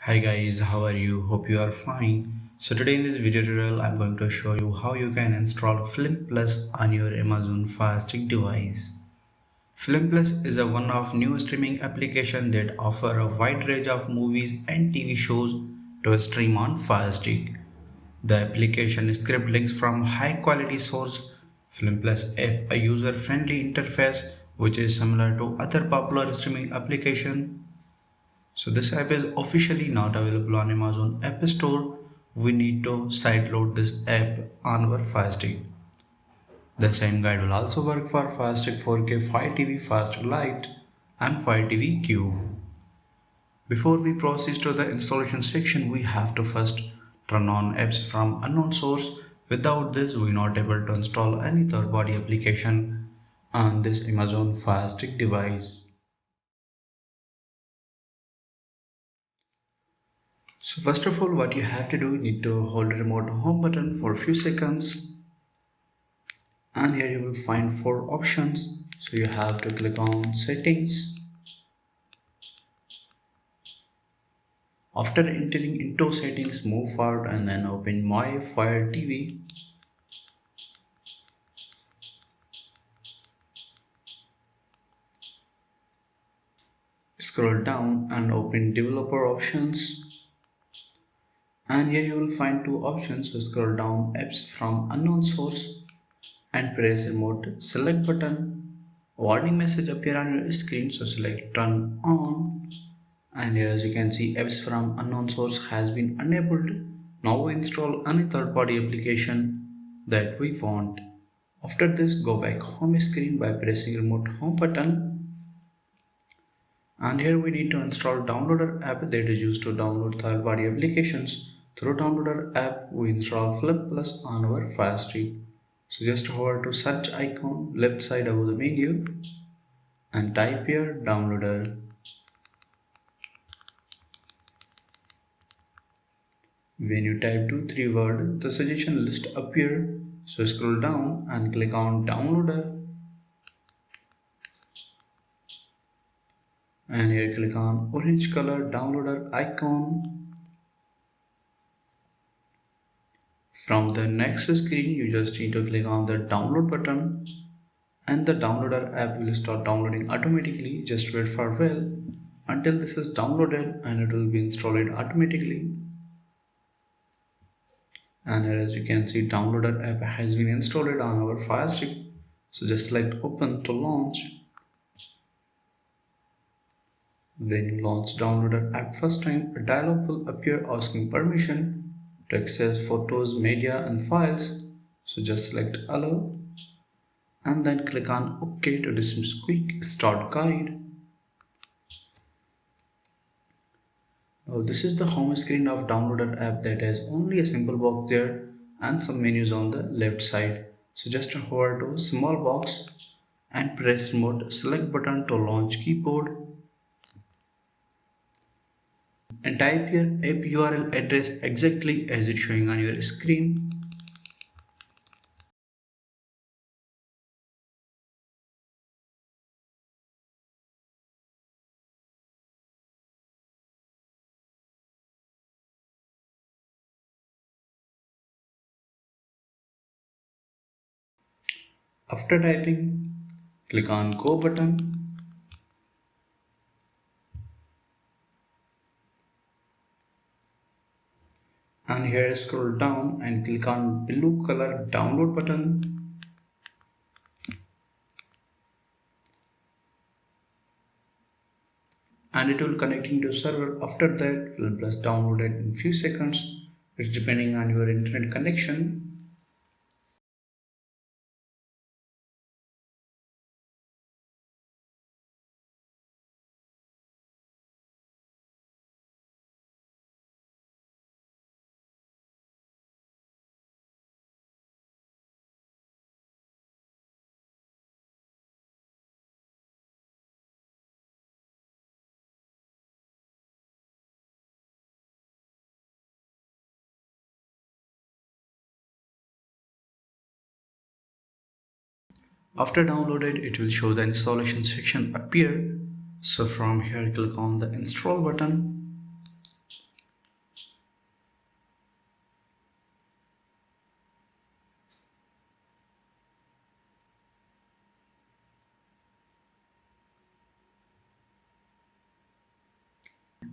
Hi guys, how are you? Hope you are fine. So today in this video tutorial I'm going to show you how you can install Film Plus on your Amazon Firestick device. Film Plus is a one of new streaming application that offer a wide range of movies and TV shows to stream on Firestick. The application script links from high quality source. Film Plus app a user friendly interface which is similar to other popular streaming application. So this app is officially not available on Amazon App Store. We need to sideload this app on our Fire Stick. The same guide will also work for Fire Stick 4K, Fire TV Fast Lite and Fire TV Cube. Before we proceed to the installation section, we have to first turn on apps from unknown source. Without this, we are not able to install any third-party application on this Amazon Fire Stick device. So first of all, what you have to do, you need to hold the remote home button for a few seconds, and here you will find four options. So you have to click on settings. After entering into settings, move forward and then open my Fire TV. Scroll down and open developer options, and here you will find two options. So scroll down apps from unknown source and press remote select button. Warning message appear on your screen, so select turn on, and here as you can see apps from unknown source has been enabled. Now we install any third party application that we want. After this, go back home screen by pressing remote home button, and here we need to install downloader app that is used to download third party applications. Through downloader app we install Flip Plus on our Fire Stick. So just hover to search icon left side above the menu and type here downloader. When you type 2-3 word, the suggestion list appear. So scroll down and click on downloader, and here click on orange color downloader icon. From the next screen you just need to click on the download button, and the downloader app will start downloading automatically. Just wait for a while until this is downloaded and it will be installed automatically. And here as you can see downloader app has been installed on our Fire Stick. So just select open to launch. When you launch downloader app first time, a dialog will appear asking permission to access photos, media and files. So just select allow and then click on OK to dismiss quick start guide. Now this is the home screen of downloader app that has only a simple box there and some menus on the left side. So just hover to small box and press remote select button to launch keyboard and type your app URL address exactly as it's showing on your screen. After typing, click on go button, and here scroll down and click on blue color download button, and it will connecting to server. After that, Film Plus downloaded in few seconds. It's depending on your internet connection. After downloaded, it will show the installation section appear. So from here, click on the install button.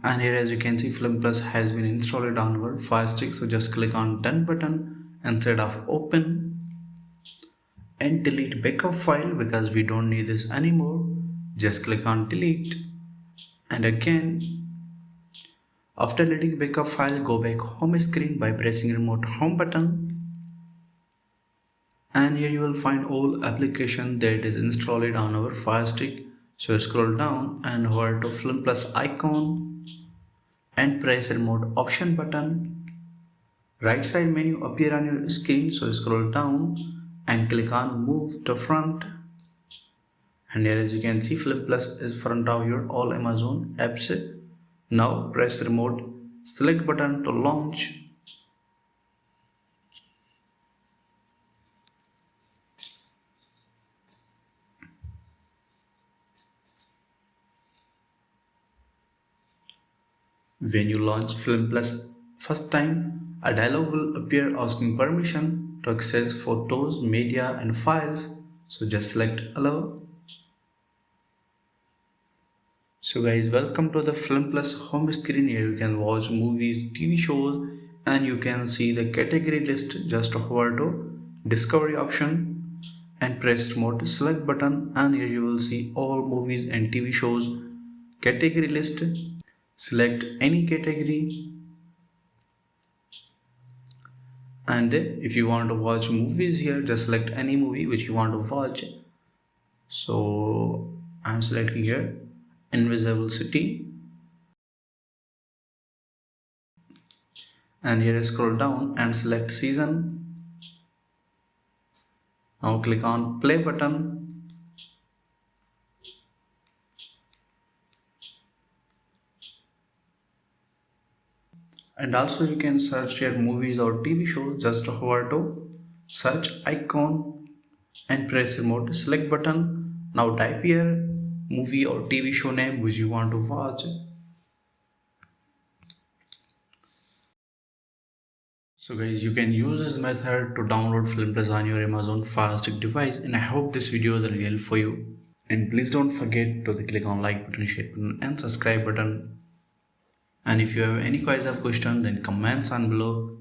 And here as you can see, Film Plus has been installed on our Firestick. So just click on done button instead of open, and delete backup file because we don't need this anymore. Just click on delete, and again after deleting backup file, go back home screen by pressing remote home button, and here you will find all application that is installed on our Firestick. So scroll down and hover to Film Plus icon and press remote option button. Right side menu appear on your screen, so scroll down and click on move to front. And here as you can see, Film Plus is front of your all Amazon apps. Now press remote select button to launch. When you launch Film Plus first time, a dialog will appear asking permission to access photos, media and files. So just select allow. So guys, welcome to the Film Plus home screen. Here you can watch movies, TV shows, and you can see the category list. Just hover to discovery option and press remote select button, and here you will see all movies and TV shows category list. Select any category, and if you want to watch movies here, just select any movie which you want to watch. So I'm selecting here Invisible City, and here scroll down and select season. Now click on play button, and also you can search your movies or TV shows. Just hover to search icon and press remote select button. Now type here movie or TV show name which you want to watch. So guys, you can use this method to download Film Plus on your Amazon Fire Stick device, and I hope this video is real for you. And please don't forget to click on like button, share button and subscribe button. And if you have any kinds of question, then comments on below.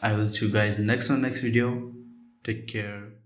I will see you guys next video. Take care.